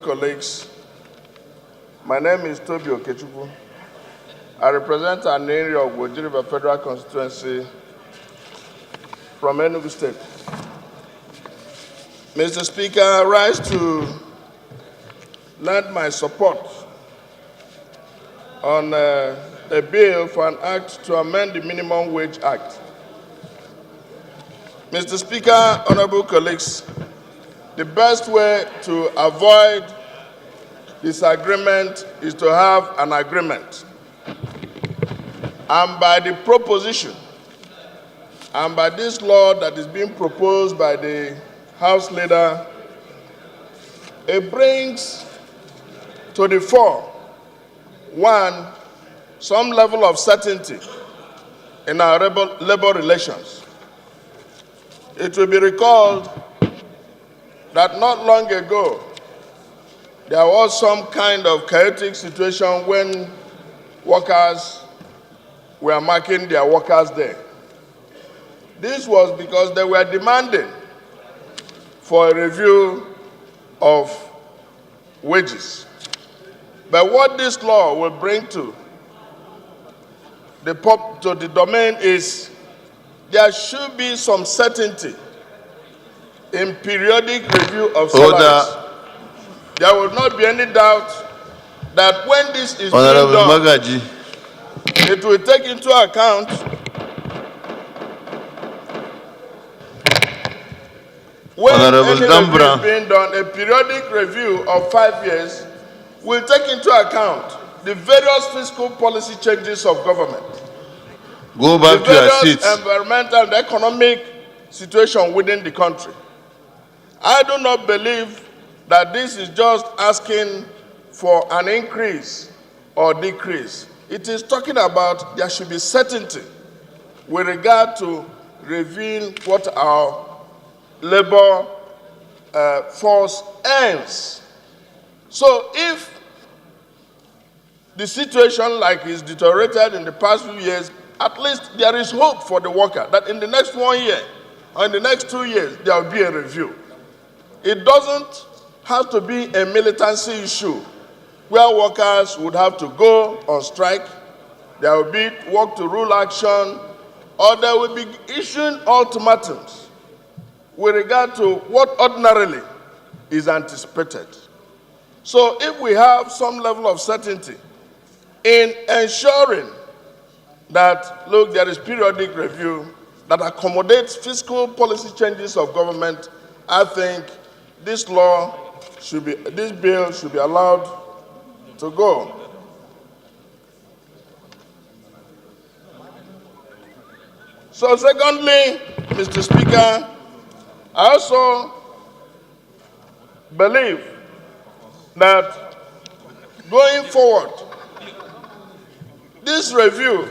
colleagues, my name is Toby Okechukwu. I represent an area of Woji River Federal Constituency from Enugu State. Mr. Speaker, I rise to lend my support on a bill for an act to amend the Minimum Wage Act. Mr. Speaker, honorable colleagues, the best way to avoid disagreement is to have an agreement. And by the proposition, and by this law that is being proposed by the House leader, it brings to the fore, one, some level of certainty in our labor relations. It will be recalled that not long ago, there was some kind of chaotic situation when workers were marking their Workers' Day. This was because they were demanding for a review of wages. But what this law will bring to the domain is there should be some certainty in periodic review of salaries. There will not be any doubt that when this is being done, it will take into account when any review is being done, a periodic review of 5 years will take into account the various fiscal policy changes of government. Go back to your seats. Environmental and economic situation within the country. I do not believe that this is just asking for an increase or decrease. It is talking about there should be certainty with regard to revealing what our labor force earns. So if the situation like is deteriorated in the past few years, at least there is hope for the worker that in the next 1 year or in the next 2 years, there will be a review. It doesn't have to be a militancy issue where workers would have to go on strike, there will be work to rule action, or they will be issuing ultimatums with regard to what ordinarily is anticipated. So if we have some level of certainty in ensuring that, look, there is periodic review that accommodates fiscal policy changes of government, I think this bill should be allowed to go. So secondly, Mr. Speaker, I also believe that going forward, this review,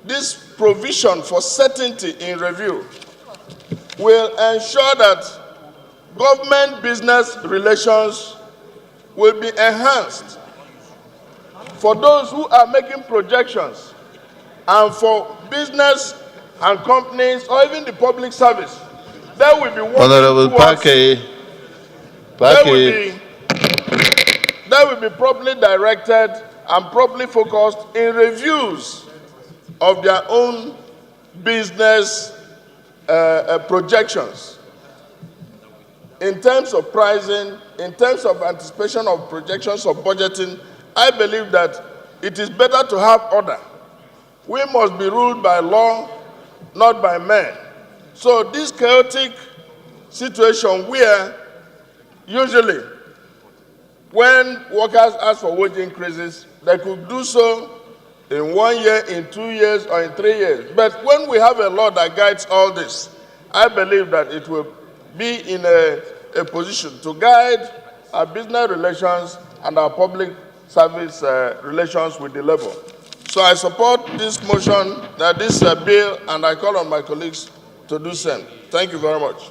this provision for certainty in review will ensure that government-business relations will be enhanced for those who are making projections and for business and companies or even the public service. They will be working towards, they will be properly directed and properly focused in reviews of their own business projections. In terms of pricing, in terms of anticipation of projections of budgeting, I believe that it is better to have order. We must be ruled by law, not by men. So this chaotic situation where usually when workers ask for wage increases, they could do so in 1 year, in 2 years, or in 3 years. But when we have a law that guides all this, I believe that it will be in a position to guide our business relations and our public service relations with the labor. So I support this motion, this bill, and I call on my colleagues to do same. Thank you very much.